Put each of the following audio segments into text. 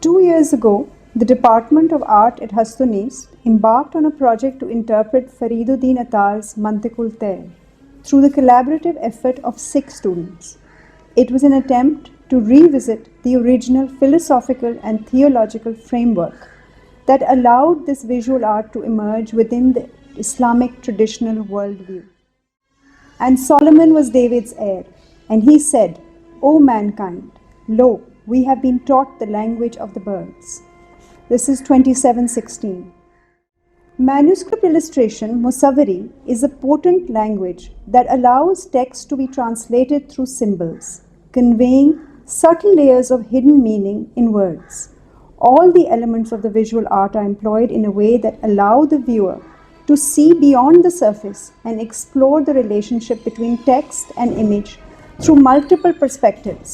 2 years ago, the Department of Art at Hastonis embarked on a project to interpret Fariduddin Attar's Mantiqul Tayr through the collaborative effort of 6 students. It was an attempt to revisit the original philosophical and theological framework that allowed this visual art to emerge within the Islamic traditional worldview. And Solomon was David's heir, and he said, "O mankind, lo, we have been taught the language of the birds." This is 27:16. Manuscript illustration, Musawwiri, is a potent language that allows text to be translated through symbols, conveying subtle layers of hidden meaning in words. All the elements of the visual art are employed in a way that allow the viewer to see beyond the surface and explore the relationship between text and image through multiple perspectives.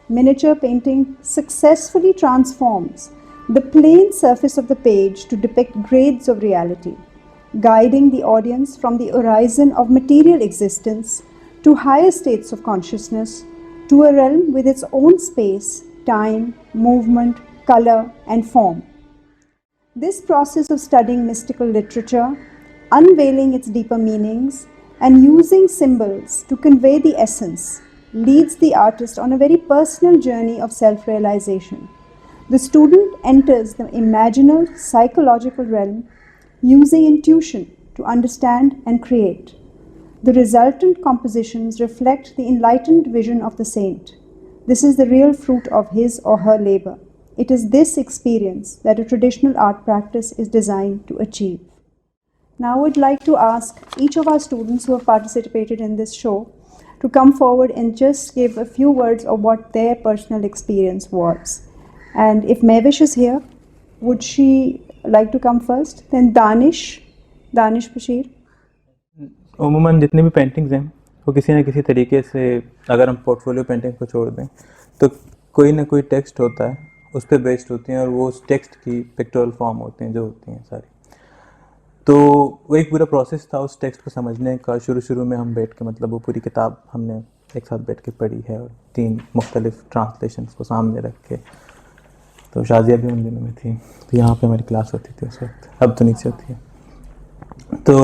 Miniature painting successfully transforms the plain surface of the page to depict grades of reality, guiding the audience from the horizon of material existence to higher states of consciousness, to a realm with its own space, time, movement, color, and form. This process of studying mystical literature, unveiling its deeper meanings, and using symbols to convey the essence leads the artist on a very personal journey of self-realization. The student enters the imaginal psychological realm using intuition to understand and create. The resultant compositions reflect the enlightened vision of the saint. This is the real fruit of his or her labor. It is this experience that a traditional art practice is designed to achieve. Now I would like to ask each of our students who have participated in this show to come forward and just give a few words of what their personal experience was. And if Mehwish is here, would she like to come first? Then Danish Bashir. عموماً جتنی بھی paintings ہیں وہ کسی نہ کسی طریقے سے اگر ہم پورٹفولیو پینٹنگ کو چھوڑ دیں تو کوئی نہ کوئی ٹیکسٹ ہوتا ہے, اس پہ بیسڈ ہوتی ہیں اور وہ اس ٹیکسٹ کی پکٹورل فارم ہوتی ہیں جو ہوتی ہیں ساری. تو وہ ایک پورا پروسیس تھا اس ٹیکسٹ کو سمجھنے کا. شروع میں ہم بیٹھ کے مطلب وہ پوری کتاب ہم نے ایک ساتھ بیٹھ کے پڑھی ہے اور 3 مختلف ٹرانسلیشنس کو سامنے رکھ کے. تو شازیہ بھی ان دنوں میں تھی, تو یہاں پہ ہماری کلاس ہوتی تھی اس وقت, اب تو نیچے ہوتی ہے. تو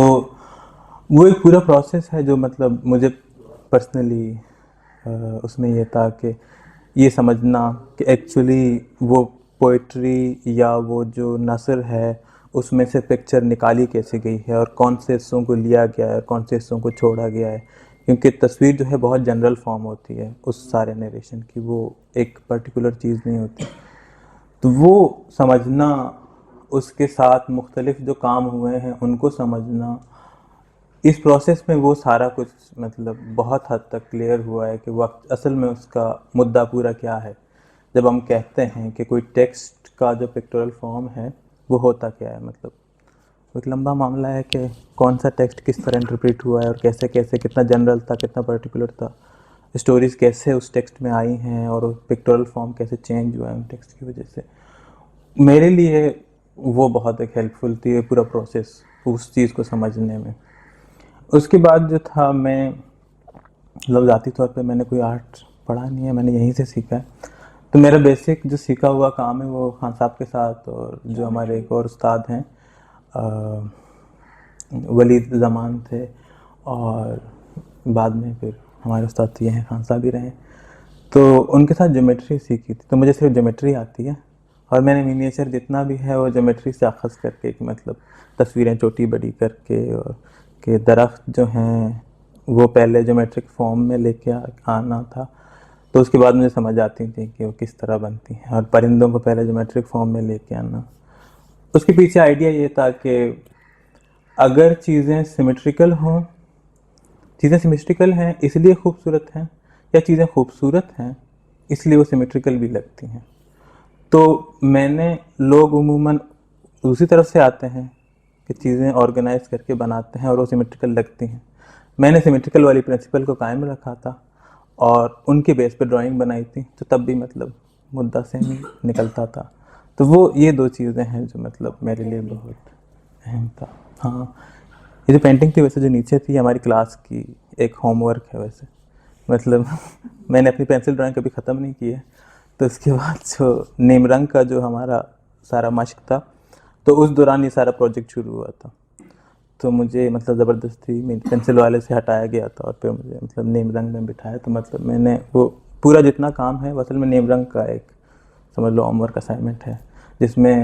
وہ ایک پورا پروسیس ہے جو مطلب مجھے پرسنلی اس میں یہ تھا کہ یہ سمجھنا کہ ایکچولی وہ پوئٹری یا وہ جو نثر ہے اس میں سے پکچر نکالی کیسے گئی ہے اور کون سے حصوں کو لیا گیا ہے اور کون سے حصوں کو چھوڑا گیا ہے, کیونکہ تصویر جو ہے بہت جنرل فارم ہوتی ہے اس سارے نیریشن کی, وہ ایک پرٹیکولر چیز نہیں ہوتی. تو وہ سمجھنا, اس کے ساتھ مختلف جو کام ہوئے ہیں ان کو سمجھنا, اس پروسیس میں وہ سارا کچھ مطلب بہت حد تک کلیئر ہوا ہے کہ وہ اصل میں اس کا مدعا پورا کیا ہے. جب ہم کہتے ہیں کہ کوئی ٹیکسٹ کا جو پکٹورل فارم ہے وہ ہوتا کیا ہے, مطلب ایک لمبا معاملہ ہے کہ کون سا ٹیکسٹ کس طرح انٹرپریٹ ہوا ہے اور کیسے کتنا جنرل تھا کتنا پرٹیکولر تھا, اسٹوریز کیسے اس ٹیکسٹ میں آئی ہیں اور پکٹورل فارم کیسے چینج ہوا ہے ان ٹیکسٹ کی وجہ سے. میرے لیے وہ بہت ایک ہیلپ فل تھی پورا پروسیس اس چیز کو سمجھنے میں. اس کے بعد جو تھا, میں مطلب ذاتی طور پہ میں نے کوئی آرٹ پڑھا نہیں ہے, میں نے یہیں سے سیکھا ہے. تو میرا بیسک جو سیکھا ہوا کام ہے وہ خان صاحب کے ساتھ, اور جو ہمارے ایک اور استاد ہیں ولید زمان تھے, اور بعد میں پھر ہمارے استاد یہ ہیں خان صاحب ہی رہے, تو ان کے ساتھ جیومیٹری سیکھی تھی. تو مجھے صرف جیومیٹری آتی ہے اور میں نے مینیچر جتنا بھی ہے وہ جیومیٹری سے اخذ کر کے, کہ مطلب تصویریں چھوٹی بڑی کر کے, اور کہ درخت جو ہیں وہ پہلے جیومیٹرک فارم میں لے کے آنا تھا, تو اس کے بعد مجھے سمجھ آتی تھی کہ وہ کس طرح بنتی ہیں, اور پرندوں کو پہلے جیومیٹرک فارم میں لے کے آنا. اس کے پیچھے آئیڈیا یہ تھا کہ اگر چیزیں سیمیٹریکل ہوں, چیزیں سیمیٹریکل ہیں اس لیے خوبصورت ہیں, یا چیزیں خوبصورت ہیں اس لیے وہ سیمیٹریکل بھی لگتی ہیں. تو میں نے, لوگ عموماً دوسری طرف سے آتے ہیں کہ چیزیں آرگنائز کر کے بناتے ہیں اور وہ سیمیٹریکل لگتی ہیں. میں نے سیمیٹریکل والی پرنسپل کو قائم رکھا تھا اور ان کے بیس پہ ڈرائنگ بنائی تھی, تو تب بھی مطلب مدعا سیم ہی نکلتا تھا. تو وہ یہ 2 چیزیں ہیں جو مطلب میرے لیے بہت اہم تھا. ہاں, یہ جو پینٹنگ تھی ویسے جو نیچے تھی ہماری کلاس کی ایک ہوم ورک ہے ویسے, مطلب میں نے اپنی پینسل ڈرائنگ کبھی ختم نہیں کی ہے, تو اس کے بعد جو نیم رنگ کا جو ہمارا سارا مشق تھا تو اس دوران یہ سارا پروجیکٹ شروع ہوا تھا. تو مجھے مطلب زبردستی پینسل والے سے ہٹایا گیا تھا اور پھر مجھے مطلب نیم رنگ میں بٹھایا. تو مطلب میں نے وہ پورا جتنا کام ہے وہ اصل میں نیم رنگ کا ایک سمجھ لو ہوم ورک اسائنمنٹ ہے, جس میں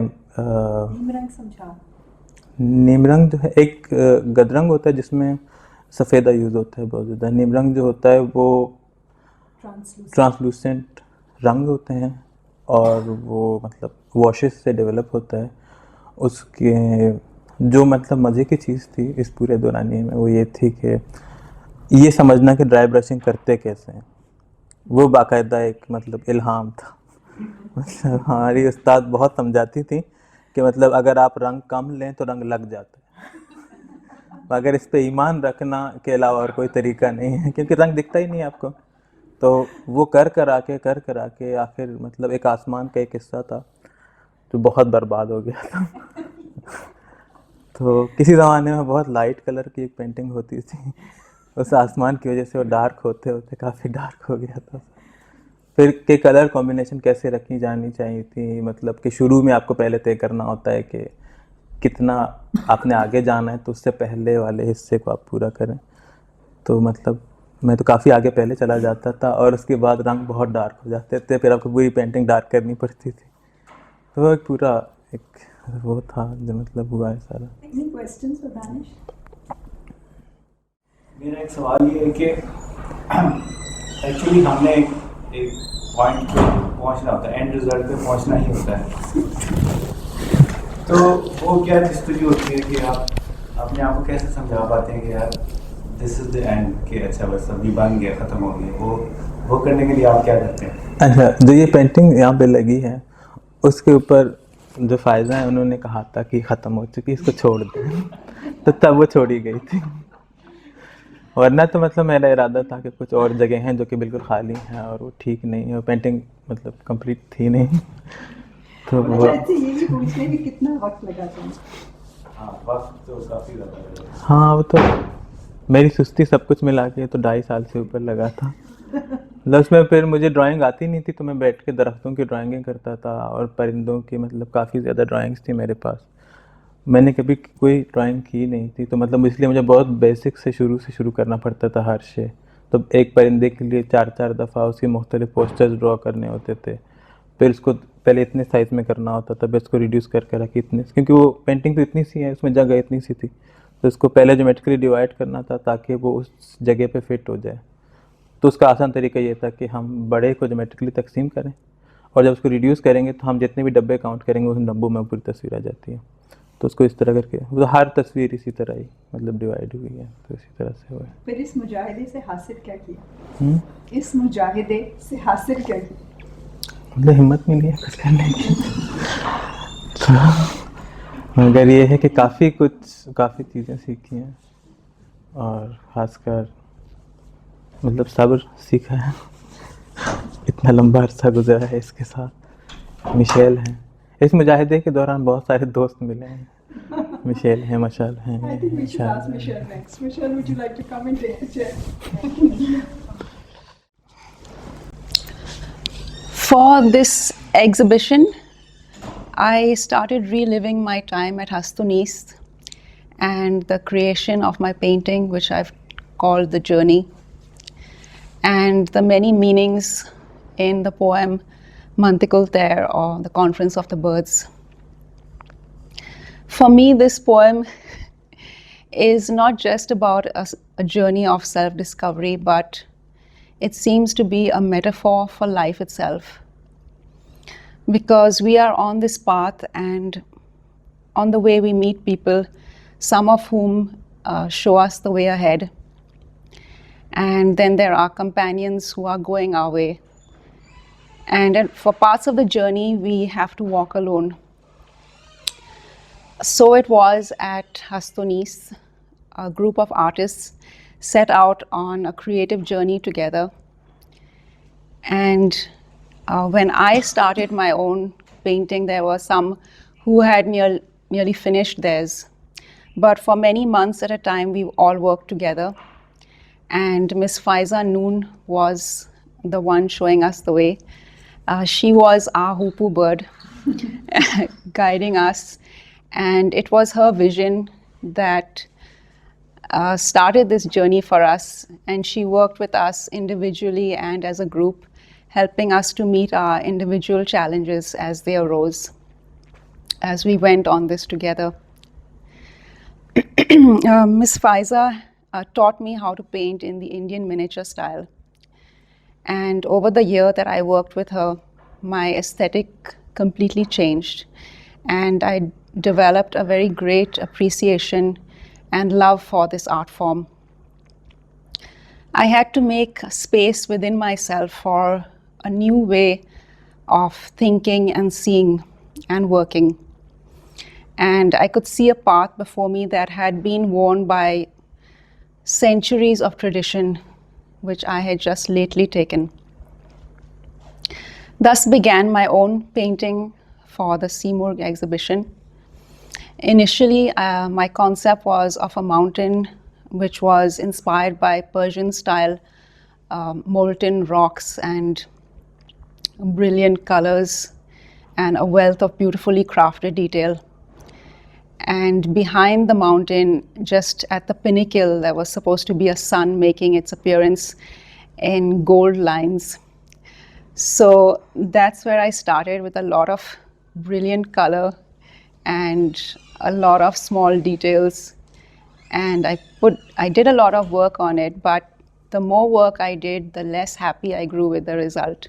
نیم رنگ جو ہے ایک گدرنگ ہوتا ہے جس میں سفیدہ یوز ہوتا ہے بہت زیادہ. نیم رنگ جو ہوتا ہے وہ ٹرانسلوسنٹ رنگ ہوتے ہیں اور وہ مطلب واشز سے ڈیولپ ہوتا ہے. اس کے جو مطلب مزے کی چیز تھی اس پورے دورانیے میں وہ یہ تھی کہ یہ سمجھنا کہ ڈرائی برشنگ کرتے کیسے ہیں, وہ باقاعدہ ایک مطلب الہام تھا. مطلب ہماری استاد بہت سمجھاتی تھی کہ مطلب اگر آپ رنگ کم لیں تو رنگ لگ جاتا ہے, مگر اس پہ ایمان رکھنا کے علاوہ اور کوئی طریقہ نہیں ہے کیونکہ رنگ دکھتا ہی نہیں آپ کو. تو وہ کر آ کے آخر مطلب ایک آسمان کا ایک حصہ تھا جو بہت برباد ہو گیا تھا. تو کسی زمانے میں بہت لائٹ کلر کی ایک پینٹنگ ہوتی تھی, اس آسمان کی وجہ سے وہ ڈارک ہوتے کافی ڈارک ہو گیا تھا. پھر کہ کلر کمبینیشن کیسے رکھی جانی چاہیے تھی, مطلب کہ شروع میں آپ کو پہلے طے کرنا ہوتا ہے کہ کتنا آپ نے آگے جانا ہے تو اس سے پہلے والے حصے کو آپ پورا کریں. تو مطلب میں تو کافی آگے پہلے چلا جاتا تھا اور اس کے بعد رنگ بہت ڈارک ہو جاتے تھے, پھر آپ کو پوری پینٹنگ ڈارک کرنی پڑتی تھی. تو وہ ایک پورا ایک وہ تھا جو مطلب ہوا ہے سارا. میرا ایک سوال یہ ہے کہ ایکچولی ہم نے ایک پوائنٹ پہ پہنچنا ہوتا ہے, اینڈ رزلٹ پہ پہنچنا ہی ہوتا ہے. تو وہ کیا ہسٹری ہوتی ہے کہ آپ اپنے آپ کو کیسے سمجھا پاتے ہیں کہ یار دس از دا اینڈ, کہ اچھا بس ابھی بن گیا, ختم ہو گیا. وہ کرنے کے لیے آپ کیا کرتے ہیں؟ اچھا, جو یہ پینٹنگ یہاں پہ لگی ہے اس کے اوپر جو فائزہ ہیں انہوں نے کہا تھا کہ ختم ہو چکی, اس کو چھوڑ دیں, تو تب وہ چھوڑی گئی تھی. ورنہ تو مطلب میرا ارادہ تھا کہ کچھ اور جگہ ہیں جو کہ بالکل خالی ہیں اور وہ ٹھیک نہیں ہے, وہ پینٹنگ مطلب کمپلیٹ تھی نہیں. تو وہ یہ بھی پوچھنے کہ کتنا وقت لگا تھا. وقت تو کافی زیادہ لگا. ہاں, وہ تو میری سستی سب کچھ ملا کے تو 2.5 سال سے اوپر لگا تھا. اس میں پھر مجھے ڈرائنگ آتی نہیں تھی تو میں بیٹھ کے درختوں کی ڈرائنگیں کرتا تھا اور پرندوں کی مطلب کافی زیادہ ڈرائنگس تھی میرے پاس. میں نے کبھی کوئی ڈرائنگ کی نہیں تھی تو مطلب اس لیے مجھے بہت بیسک سے شروع کرنا پڑتا تھا ہر شے. تو ایک پرندے کے لیے 4 دفعہ اس کی مختلف پوسچرز ڈرا کرنے ہوتے تھے, پھر اس کو پہلے اتنے سائز میں کرنا ہوتا تھا, پھر اس کو ریڈیوس کر کے رکھی اتنے, کیونکہ وہ پینٹنگ تو اتنی سی ہے, اس میں جگہ اتنی سی تھی, تو اس کو پہلے جیومیٹرکلی ڈیوائڈ کرنا تھا تاکہ وہ اس جگہ پہ فٹ ہو جائے. تو اس کا آسان طریقہ یہ تھا کہ ہم بڑے کو جیومیٹرکلی تقسیم کریں اور جب اس کو ریڈیوس کریں گے تو ہم جتنے بھی ڈبے کاؤنٹ کریں گے اس ڈبوں میں پوری تصویر آ جاتی ہے. تو اس کو اس طرح کر کے ہر تصویر اسی طرح ہی مطلب ڈیوائڈ ہوئی ہے, تو اسی طرح سے ہوا ہے. پھر اس مجاہدے سے حاصل کیا کیا؟ اس مجاہدے سے حاصل کیا کیا؟ مطلب ہمت ملی ہے کچھ کرنے کی. مگر یہ ہے کہ کافی چیزیں سیکھی ہیں اور خاص کر مطلب صبر سیکھا ہے. اتنا لمبا عرصہ گزرا ہے اس کے ساتھ. مشیل ہیں, اس مجاہدے کے دوران بہت سارے دوست ملے ہیں. مشیل ہیں, مشعل ہیں. For this exhibition, I started reliving my time at Hastunis and the creation of my painting, which I've called The Journey, and the many meanings in the poem Mantikul Tair, or The Conference of the Birds. For me, this poem is not just about a journey of self-discovery, but it seems to be a metaphor for life itself. Because we are on this path, and on the way we meet people, some of whom show us the way ahead. And then there are companions who are going our way. And for parts of the journey, we have to walk alone. So it was at Hastunis, a group of artists set out on a creative journey together. And when I started my own painting, there were some who had nearly finished theirs. But for many months at a time, we all worked together. And Miss Faiza Noon was the one showing us the way. She was our hoopoe bird guiding us, and it was her vision that started this journey for us, and she worked with us individually and as a group, helping us to meet our individual challenges as they arose as we went on this together. Miss Faiza taught me how to paint in the Indian miniature style. And over the year that I worked with her, my aesthetic completely changed. And I developed a very great appreciation and love for this art form. I had to make space within myself for a new way of thinking and seeing and working. And I could see a path before me that had been worn by centuries of tradition, which I had just lately taken. Thus began my own painting for the Simurgh exhibition. Initially, my concept was of a mountain which was inspired by Persian-style molten rocks and brilliant colors and a wealth of beautifully crafted detail. And behind the mountain, just at the pinnacle, there was supposed to be a sun making its appearance in gold lines. So that's where I started, with a lot of brilliant color and a lot of small details. And I did a lot of work on it, but the more work I did, the less happy I grew with the result.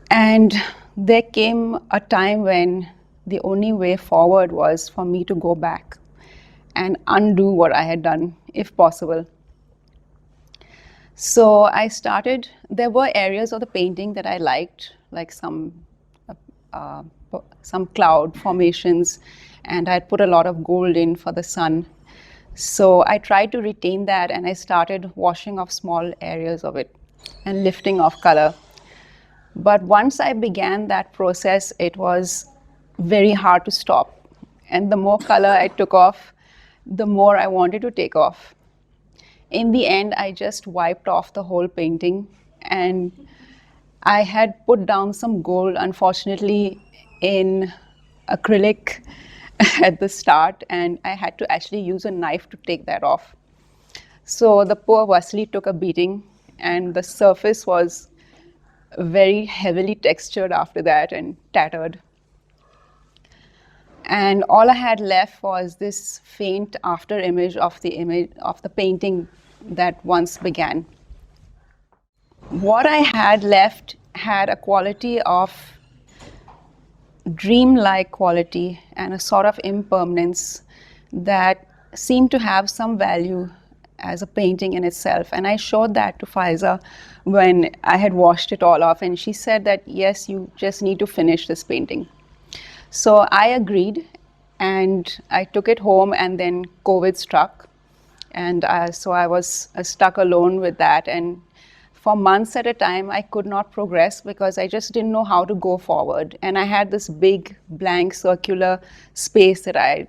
And there came a time when the only way forward was for me to go back and undo what I had done, if possible. So I started, there were areas of the painting that I liked, like some cloud formations, and I'd put a lot of gold in for the sun. So I tried to retain that, and I started washing off small areas of it and lifting off color. But once I began that process, it was very hard to stop. And the more color I took off, the more I wanted to take off. In the end, I just wiped off the whole painting, and I had put down some gold, unfortunately, in acrylic at the start, and I had to actually use a knife to take that off. So the poor Vasily took a beating, and the surface was very heavily textured after that and tattered. And all I had left was this faint after image of the painting that once began. What I had left had a quality of dreamlike quality and a sort of impermanence that seemed to have some value as a painting in itself. And I showed that to Faiza when I had washed it all off, and she said that, yes, you just need to finish this painting. So I agreed, and I took it home, and then COVID struck. And so I was stuck alone with that. And for months at a time, I could not progress because I just didn't know how to go forward. And I had this big blank circular space that I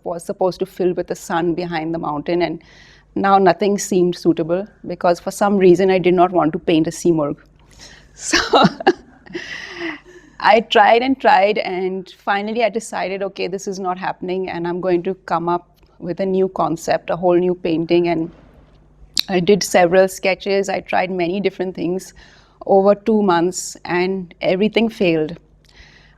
was supposed to fill with the sun behind the mountain. And now nothing seemed suitable because for some reason I did not want to paint a Simurgh. So I tried and tried, and finally I decided, okay, this is not happening, and I'm going to come up with a new concept, a whole new painting. And I did several sketches. I tried many different things over 2 months, and everything failed.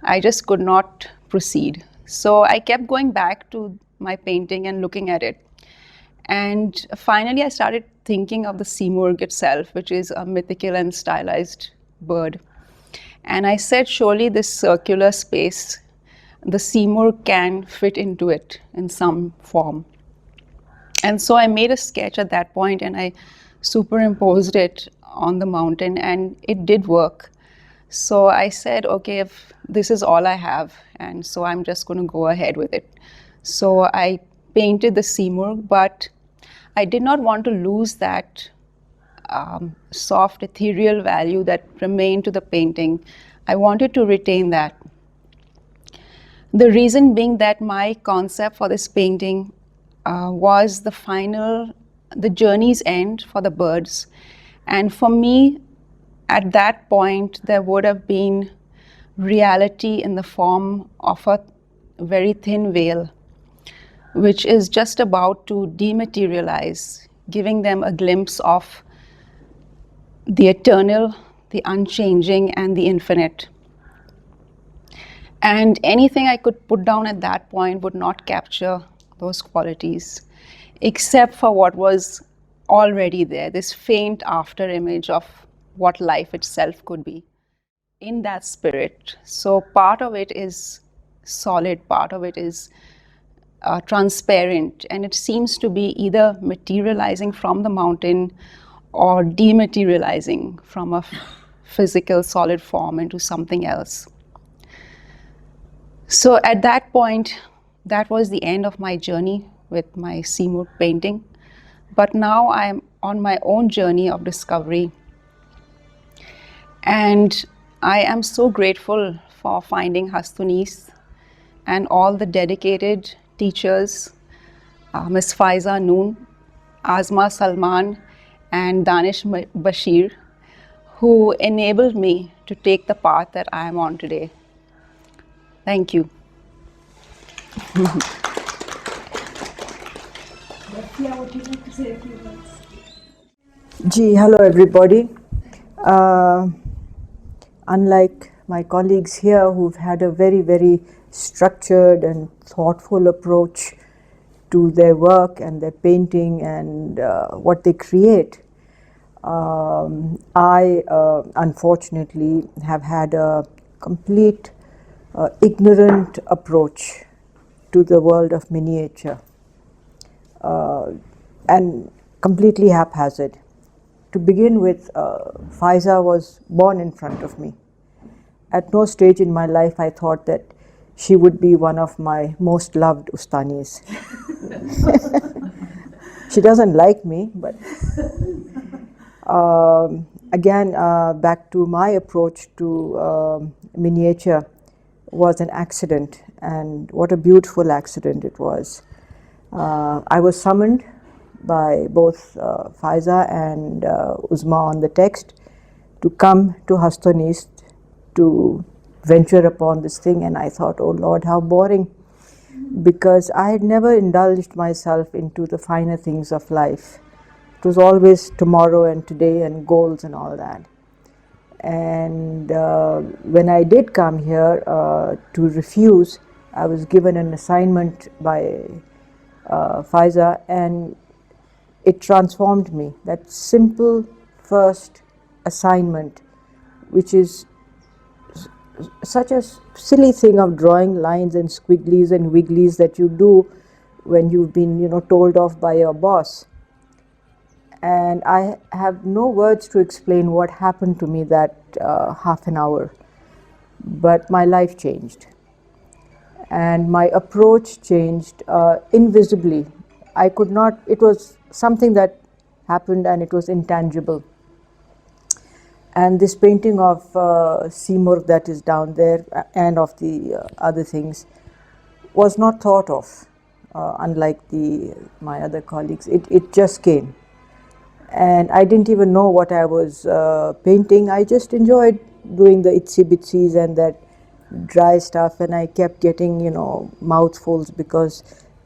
I just could not proceed. So I kept going back to my painting and looking at it. And finally I started thinking of the Simurgh itself, which is a mythical and stylized bird. And I said, surely this circular space, the Simurgh can fit into it in some form. And so I made a sketch at that point, and I superimposed it on the mountain, and it did work. So I said, okay, if this is all I have, and so I'm just going to go ahead with it. So I painted the Simurgh, but I did not want to lose that soft, ethereal value that remained to the painting. I wanted to retain that. The reason being that my concept for this painting was the journey's end for the birds. And for me, at that point there would have been reality in the form of a very thin veil, which is just about to dematerialize, giving them a glimpse of the eternal, the unchanging, and the infinite. And anything I could put down at that point would not capture those qualities, except for what was already there, this faint after image of what life itself could be in that spirit. So part of it is solid, part of it is transparent, and it seems to be either materializing from the mountain or dematerializing from a physical solid form into something else. So at that point, that was the end of my journey with my Seymour painting. But now I'm on my own journey of discovery. And I am so grateful for finding Hastunis and all the dedicated teachers, Ms. Faiza Noon, Azma Salman, and Danish Bashir, who enabled me to take the path that I am on today. Thank you. Hello everybody. Unlike my colleagues here who've had a very, very structured and thoughtful approach to their work and their painting and what they create, I unfortunately have had a complete ignorant approach to the world of miniature and completely haphazard. To begin with, Faiza was born in front of me. At no stage in my life I thought that she would be one of my most loved Ustanis. She doesn't like me, but again, back to my approach to miniature was an accident, and what a beautiful accident it was. I was summoned by both Faiza and Uzma on the text to come to Hastonis to venture upon this thing, and I thought, oh Lord, how boring, because I had never indulged myself into the finer things of life. It was always tomorrow and today and goals and all that. And when I did come here to refuse, I was given an assignment by Faiza, and it transformed me. That simple first assignment, which is such a silly thing of drawing lines and squigglies and wigglies that you do when you've been, told off by your boss. And I have no words to explain what happened to me that half an hour, but my life changed. And my approach changed invisibly. I could not, it was something that happened and it was intangible. And this painting of Seymour that is down there and of the other things was not thought of, unlike my other colleagues. It just came. And I didn't even know what I was painting. I just enjoyed doing the itsy bitsies and that dry stuff, and I kept getting, mouthfuls because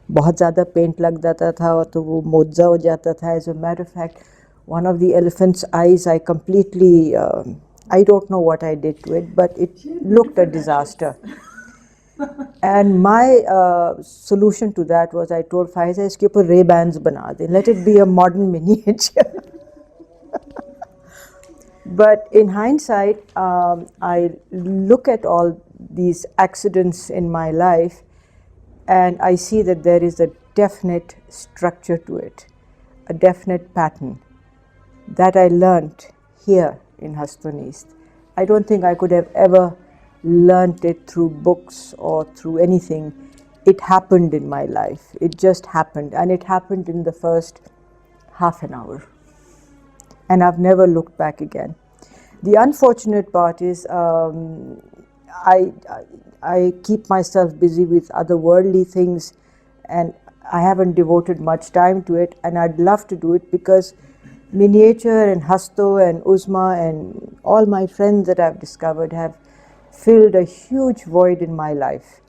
बहुत ज़्यादा paint लग जाता था तो वो मोज़ा हो जाता था. As a matter of fact, one of the elephant's eyes, I completely, I don't know what I did to it, but it looked a disaster. And my solution to that was, I told Faiza, इसके ऊपर Ray-Bans बना दें, let it be a modern miniature. But in hindsight, I look at all these accidents in my life and I see that there is a definite structure to it, a definite pattern that I learnt here in Hastonis. I don't think I could have ever learnt it through books or through anything. It happened in my life. It just happened, and it happened in the first half an hour. And I've never looked back again. The unfortunate part is I keep myself busy with other worldly things, and I haven't devoted much time to it, and I'd love to do it because Miniature and Hasto and Uzma and all my friends that I've discovered have filled a huge void in my life.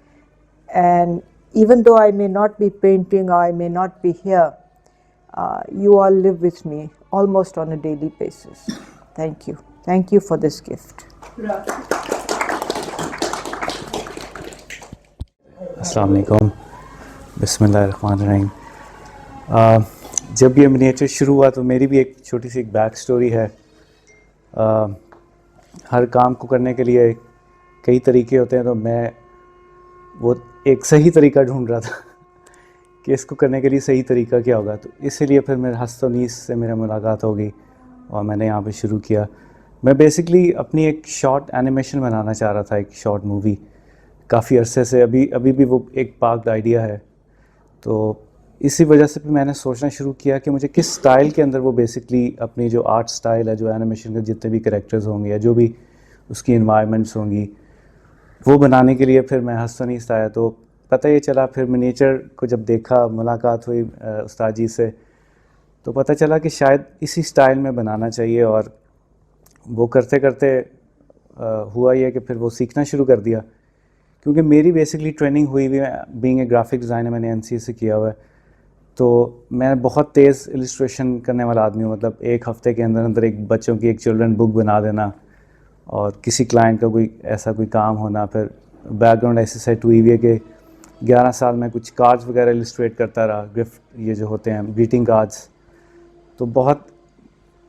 And even though I may not be painting or I may not be here, you all live with me almost on a daily basis. Thank you. Thank you for this gift. अस्सलाम वालेकुम, बिस्मिल्लाहिर्रहमानिर्रहीम। जब ये miniature शुरू हुआ तो मेरी भी एक छोटी सी बैक स्टोरी है। हर काम को करने के लिए कई तरीके होते हैं, तो मैं वो एक सही तरीका ढूंढ रहा था कि इसको करने के लिए सही तरीका क्या होगा। तो इसीलिए फिर मेरे हस्तनीस से मेरा मुलाकात हो गई और मैंने यहाँ पे शुरू किया। मैं बेसिकली अपनी एक शॉर्ट एनिमेशन बनाना चाह रहा था, एक शॉर्ट मूवी, काफ़ी अरसे से। अभी भी वो एक पार्क्ड आइडिया है। तो इसी वजह से फिर मैंने सोचना शुरू किया कि मुझे किस स्टाइल के अंदर वो बेसिकली अपनी जो आर्ट स्टाइल है, जो एनिमेशन के जितने भी कैरेक्टर्स होंगे या जो भी उसकी इन्वायरमेंट्स होंगी, वो बनाने के लिए फिर मैं हस्तनीस आया। तो पता ये चला, फिर मिनिएचर को जब देखा, मुलाकात हुई उस्ताद जी से, तो पता चला कि शायद इसी स्टाइल में बनाना चाहिए। और वो करते करते हुआ ये कि फिर वो सीखना शुरू कर दिया, क्योंकि मेरी बेसिकली ट्रेनिंग हुई हुई है, बीइंग ए ग्राफिक डिज़ाइनर, मैंने NCA से किया हुआ है। तो मैं बहुत तेज़ इलस्ट्रेशन करने वाला आदमी हूँ। मतलब एक हफ़्ते के अंदर अंदर एक बच्चों की एक चिल्ड्रन बुक बना देना, और किसी क्लाइंट का कोई ऐसा कोई काम होना। फिर बैकग्राउंड ऐसे सेट हुई हुई है कि 11 साल में कुछ कार्ड्स वगैरह इलस्ट्रेट करता रहा, गिफ्ट ये जो होते हैं ग्रीटिंग कार्ड्स। तो बहुत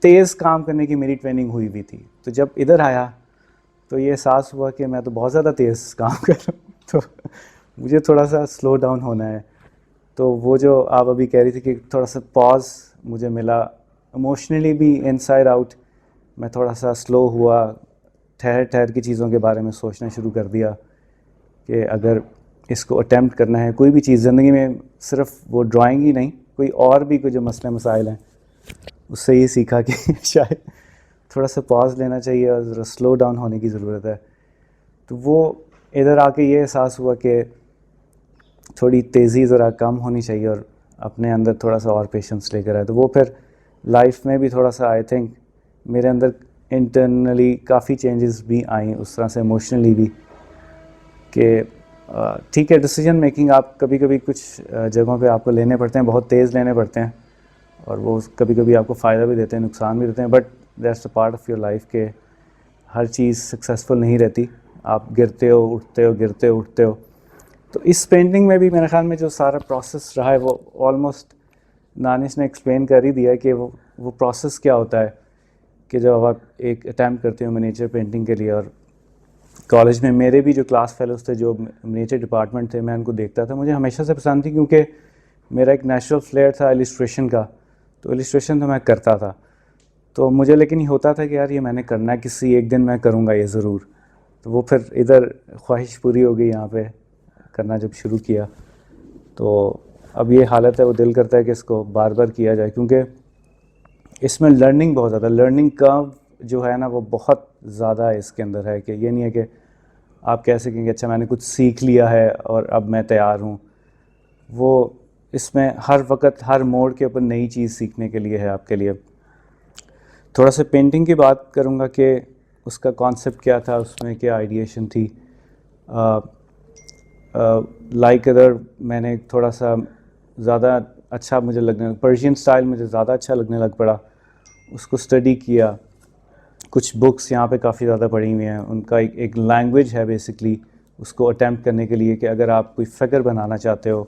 तेज़ काम करने की मेरी ट्रेनिंग हुई हुई थी। तो जब इधर आया तो ये एहसास हुआ कि मैं तो बहुत ज़्यादा तेज़ काम कर रहा हूँ, तो मुझे थोड़ा सा स्लो डाउन होना है। तो वो जो आप अभी कह रही थी कि थोड़ा सा पॉज मुझे मिला, इमोशनली भी इनसाइड आउट मैं थोड़ा सा स्लो हुआ, ठहर की चीज़ों के बारे में सोचना शुरू कर दिया कि अगर इसको अटेम्प्ट करना है कोई भी चीज़ ज़िंदगी में, सिर्फ वो ड्राइंग ही नहीं, कोई और भी कोई जो मसले मसाइल हैं, उससे ये सीखा कि शायद थोड़ा सा पॉज लेना चाहिए और ज़रा स्लो डाउन होने की ज़रूरत है। तो वो इधर आके ये एहसास हुआ कि थोड़ी तेज़ी ज़रा कम होनी चाहिए और अपने अंदर थोड़ा सा और पेशेंस लेकर आए। तो वो फिर लाइफ में भी थोड़ा सा आई थिंक मेरे अंदर इंटरनली काफ़ी चेंजेस भी आई, उस तरह से इमोशनली भी, कि ठीक है, डिसीजन मेकिंग आप कभी कभी कुछ जगहों पे आपको लेने पड़ते हैं, बहुत तेज़ लेने पड़ते हैं, और वो कभी कभी आपको फ़ायदा भी देते हैं, नुकसान भी देते हैं। But that's a part of your life के हर चीज़ सक्सेसफुल नहीं रहती, आप गिरते हो उठते हो, गिरते हो उठते हो। तो इस पेंटिंग में भी मेरे ख्याल में जो सारा प्रोसेस रहा है वो ऑलमोस्ट नानिश ने एक्सप्लेन कर ही दिया है कि वो प्रोसेस क्या होता है कि जब आप एक अटैम्प्ट करते हो मिनिएचर पेंटिंग के लिए। और कॉलेज में मेरे भी जो क्लास फेलोज थे जो मिनिएचर डिपार्टमेंट थे, मैं उनको देखता था, मुझे हमेशा से पसंद थी, क्योंकि मेरा एक नेचुरल फ्लेयर था इलस्ट्रेशन का। तो इलस्ट्रेशन तो मैं करता था, तो मुझे लेकिन ये होता था कि यार ये मैंने करना है, किसी एक दिन मैं करूँगा ये ज़रूर। तो वो फिर इधर ख्वाहिश पूरी हो गई, यहाँ पे करना जब शुरू किया। तो अब ये हालत है, वो दिल करता है कि इसको बार बार किया जाए, क्योंकि इसमें लर्निंग बहुत ज़्यादा, लर्निंग कर्व जो है ना वो बहुत ज़्यादा है इसके अंदर है। कि ये नहीं है कि आप कह सकेंगे अच्छा मैंने कुछ सीख लिया है और अब मैं तैयार हूँ। वो इसमें हर वक्त हर मोड़ के ऊपर नई चीज़ सीखने के लिए है आपके लिए। थोड़ा सा पेंटिंग की बात करूँगा कि उसका कॉन्सेप्ट क्या था, उसमें क्या आइडिएशन थी। लाइक अदर मैंने थोड़ा सा ज़्यादा अच्छा मुझे लगने, पर्शियन स्टाइल मुझे ज़्यादा अच्छा लगने लग पड़ा, उसको स्टडी किया। कुछ बुक्स यहाँ पे काफ़ी ज़्यादा पढ़ी हुई हैं, उनका एक लैंग्वेज है बेसिकली उसको अटैम्प्ट करने के लिए कि अगर आप कोई फिगर बनाना चाहते हो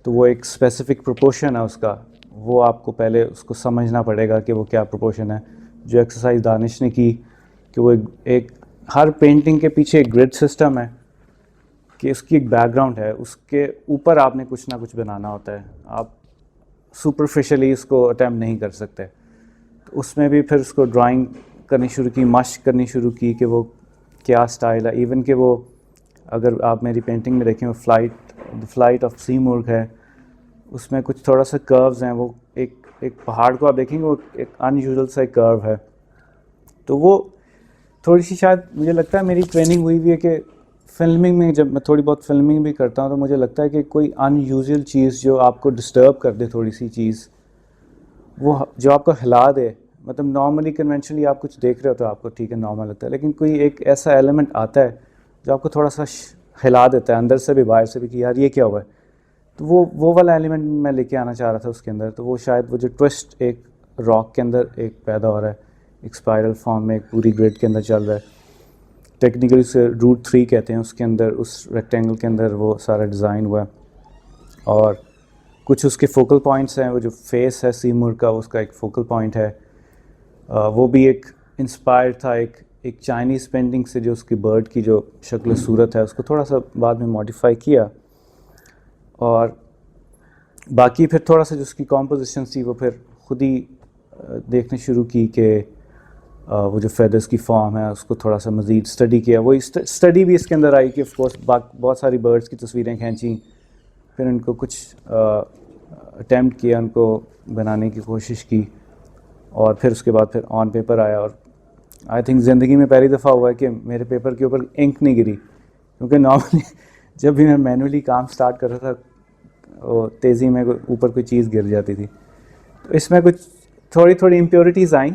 तो वो एक स्पेसिफ़िक प्रोपोर्शन है उसका, वो आपको पहले उसको समझना पड़ेगा कि वो क्या प्रोपोर्शन है। जो एक्सरसाइज दानिश ने की कि वो एक हर पेंटिंग के पीछे एक ग्रिड सिस्टम है कि उसकी एक बैकग्राउंड है, उसके ऊपर आपने कुछ ना कुछ बनाना होता है, आप सुपरफिशियली इसको अटैम्प्ट नहीं कर सकते। तो उसमें भी फिर उसको ड्राइंग करनी शुरू की, मश्क करनी शुरू की कि वो क्या स्टाइल है। इवन कि वो अगर आप मेरी पेंटिंग में देखें, वो द फ्लाइट ऑफ सीमुर्ग है, उसमें कुछ थोड़ा सा कर्व्स हैं, वो एक पहाड़ को आप देखेंगे वो एक अनयूजुअल सा कर्व है। तो वो थोड़ी सी शायद मुझे लगता है मेरी ट्रेनिंग हुई है कि फिल्मिंग में, जब मैं थोड़ी बहुत फिल्मिंग भी करता हूँ तो मुझे लगता है कि कोई अनयूजुअल चीज़ जो आपको डिस्टर्ब कर दे, थोड़ी सी चीज़, وہ جو آپ کو ہلا دے. مطلب نارملی کنونشنلی آپ کچھ دیکھ رہے ہو تو آپ کو ٹھیک ہے نارمل لگتا ہے, لیکن کوئی ایک ایسا ایلیمنٹ آتا ہے جو آپ کو تھوڑا سا ہلا دیتا ہے اندر سے بھی باہر سے بھی کہ یار یہ کیا ہوا ہے. تو وہ والا ایلیمنٹ میں لے کے آنا چاہ رہا تھا اس کے اندر. تو وہ شاید وہ جو ٹوسٹ ایک راک کے اندر ایک پیدا ہو رہا ہے, ایک اسپائرل فارم میں ایک پوری گریڈ کے اندر چل رہا ہے. ٹیکنیکلی اسے روٹ 3 کہتے ہیں. اس کے اندر اس ریکٹینگل کے اندر وہ سارا ڈیزائن ہوا ہے, اور کچھ اس کے فوکل پوائنٹس ہیں. وہ جو فیس ہے سیمور کا اس کا ایک فوکل پوائنٹ ہے. وہ بھی ایک انسپائر تھا ایک چائنیز پینٹنگ سے, جو اس کی برڈ کی جو شکل صورت ہے اس کو تھوڑا سا بعد میں ماڈیفائی کیا. اور باقی پھر تھوڑا سا جو اس کی کمپوزیشن تھی وہ پھر خود ہی دیکھنے شروع کی کہ وہ جو فیدرز کی فارم ہے اس کو تھوڑا سا مزید اسٹڈی کیا. وہی اسٹڈی بھی اس کے اندر آئی کہ آف کورس بہت ساری برڈس کی تصویریں کھینچیں, پھر ان کو کچھ اٹیمپٹ کیا, ان کو بنانے کی کوشش کی, اور پھر اس کے بعد پھر آن پیپر آیا. اور آئی تھنک زندگی میں پہلی دفعہ ہوا ہے کہ میرے پیپر کے اوپر انک نہیں گری, کیونکہ نارملی جب بھی میں مینولی کام سٹارٹ کر رہا تھا وہ تیزی میں اوپر کوئی چیز گر جاتی تھی. تو اس میں کچھ تھوڑی امپیورٹیز آئیں,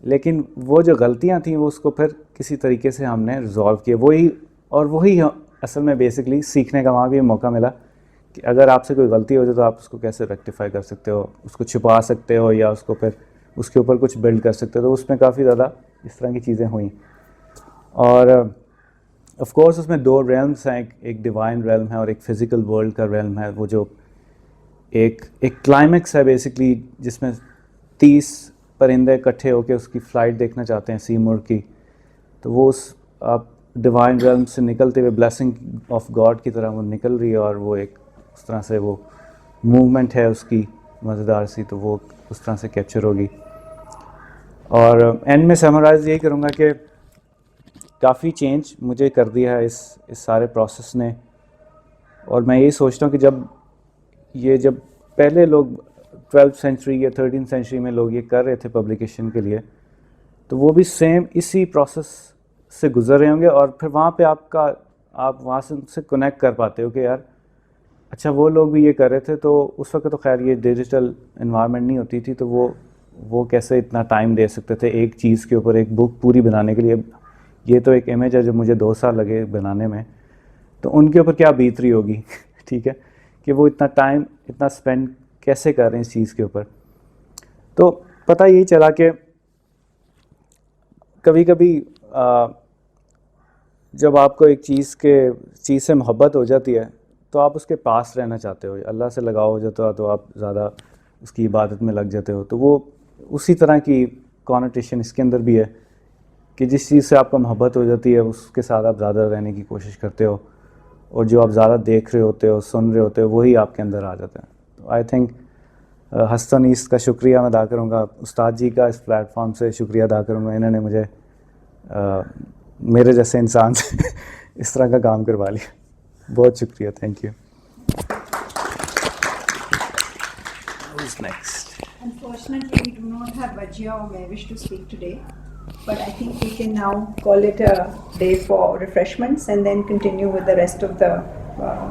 لیکن وہ جو غلطیاں تھیں وہ اس کو پھر کسی طریقے سے ہم نے ریزالو کیے. وہی اصل میں بیسکلی سیکھنے کا وہاں بھی موقع ملا کہ اگر آپ سے کوئی غلطی ہو جائے تو آپ اس کو کیسے ریکٹیفائی کر سکتے ہو, اس کو چھپا سکتے ہو یا اس کو پھر اس کے اوپر کچھ بلڈ کر سکتے ہو. تو اس میں کافی زیادہ اس طرح کی چیزیں ہوئیں. اور آف کورس اس میں 2 ریلمس ہیں, ایک ڈیوائن ریلم ہے اور ایک فزیکل ورلڈ کا ریلم ہے. وہ جو ایک کلائمیکس ہے بیسکلی, جس میں 30 پرندے اکٹھے ہو کے اس کی فلائٹ دیکھنا چاہتے ہیں سیمور کی. تو وہ اس ڈیوائن ریلم سے نکلتے ہوئے بلیسنگ آف گاڈ کی طرح وہ نکل رہی ہے, اور وہ ایک اس طرح سے وہ موومنٹ ہے اس کی مزیدار سی, تو وہ اس طرح سے کیپچر ہوگی. اور اینڈ میں سمرائز یہی کروں گا کہ کافی چینج مجھے کر دیا ہے اس سارے پروسیس نے. اور میں یہی سوچتا ہوں کہ جب پہلے لوگ 12th سینچری یا 13th سینچری میں لوگ یہ کر رہے تھے پبلیکیشن کے لیے, تو وہ بھی سیم اسی پروسیس سے گزر رہے ہوں گے. اور پھر وہاں پہ آپ وہاں سے کنیکٹ کر پاتے ہو کہ یار اچھا وہ لوگ بھی یہ کر رہے تھے. تو اس وقت تو خیر یہ ڈیجیٹل انوائرمنٹ نہیں ہوتی تھی, تو وہ کیسے اتنا ٹائم دے سکتے تھے ایک چیز کے اوپر, ایک بک پوری بنانے کے لیے. یہ تو ایک امیج ہے جو مجھے 2 سال لگے بنانے میں, تو ان کے اوپر کیا بیت رہی ہوگی ٹھیک ہے, کہ وہ اتنا ٹائم اتنا اسپینڈ کیسے کر رہے ہیں اس چیز کے اوپر. تو پتہ یہی چلا کہ کبھی کبھی جب آپ کو ایک چیز سے محبت ہو جاتی ہے تو آپ اس کے پاس رہنا چاہتے ہو, اللہ سے لگاؤ ہو جاتا ہے تو آپ زیادہ اس کی عبادت میں لگ جاتے ہو. تو وہ اسی طرح کی کانوٹیشن اس کے اندر بھی ہے کہ جس چیز سے آپ کو محبت ہو جاتی ہے اس کے ساتھ آپ زیادہ رہنے کی کوشش کرتے ہو, اور جو آپ زیادہ دیکھ رہے ہوتے ہو سن رہے ہوتے ہو وہی آپ کے اندر آ جاتا ہے. تو آئی تھنک ہستن ایسٹ کا شکریہ میں ادا کروں گا, استاد جی کا اس پلیٹ فارم سے شکریہ ادا کروں گا. انہوں نے مجھے میرے جیسے انسان سے اس طرح کا کام کروا لیا. بہت شکریہ, thank you. Unfortunately, we do not have Vajia or Mehwish to speak today, but I think we can now call it a day for refreshments and then continue with the rest of the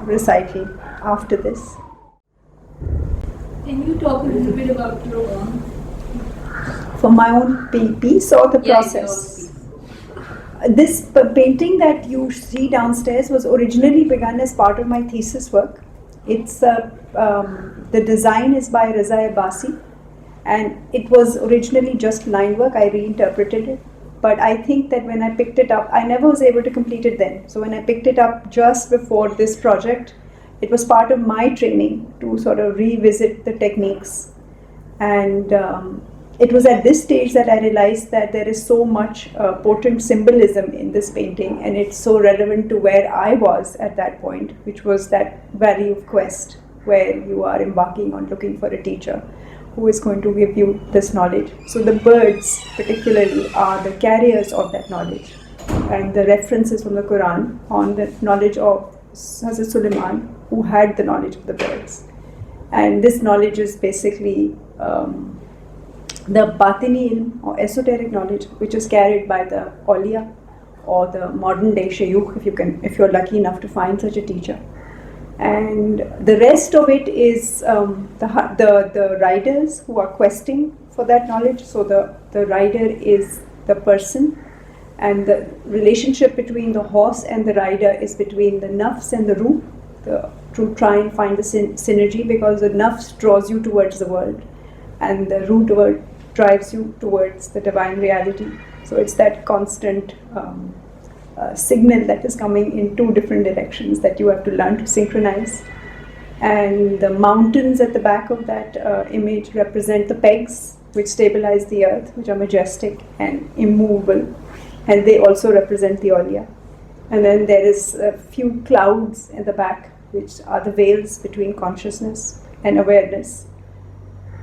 recital after this. Can you talk a little bit about your own? For my own piece or the process? This painting that you see downstairs was originally begun as part of my thesis work. It's the design is by Raza Abbasi, and it was originally just line work. I reinterpreted it, but I think that when I picked it up, I never was able to complete it then. So when I picked it up just before this project, it was part of my training to sort of revisit the techniques, and it was at this stage that I realized that there is so much potent symbolism in this painting, and it's so relevant to where I was at that point, which was that valley of quest, where you are embarking on looking for a teacher who is going to give you this knowledge. So the birds particularly are the carriers of that knowledge, and the references from the Quran on the knowledge of Hazrat Sulaiman, who had the knowledge of the birds. And this knowledge is basically the batini ilm or esoteric knowledge which is carried by the awliya or the modern day shayukh, if you're lucky enough to find such a teacher. And the rest of it is the riders who are questing for that knowledge. So the rider is the person, and the relationship between the horse and the rider is between the nafs and the ruh, to try and find the synergy, because the nafs draws you towards the world and the ruh drives you towards the divine reality. So it's that constant signal that is coming in two different directions that you have to learn to synchronize. And the mountains at the back of that image represent the pegs which stabilize the earth, which are majestic and immovable, and they also represent the Aulia. And then there is a few clouds in the back, which are the veils between consciousness and awareness.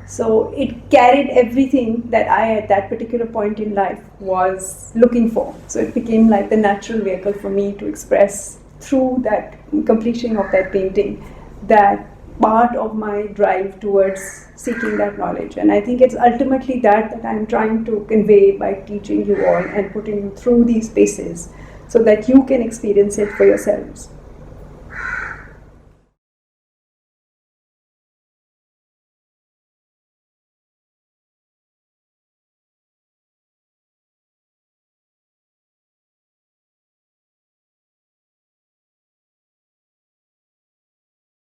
So it carried everything that I, at that particular point in life, was looking for. So it became like the natural vehicle for me to express, through that completion of that painting, that part of my drive towards seeking that knowledge. And I think it's ultimately that I'm trying to convey by teaching you all and putting you through these spaces, so that you can experience it for yourselves.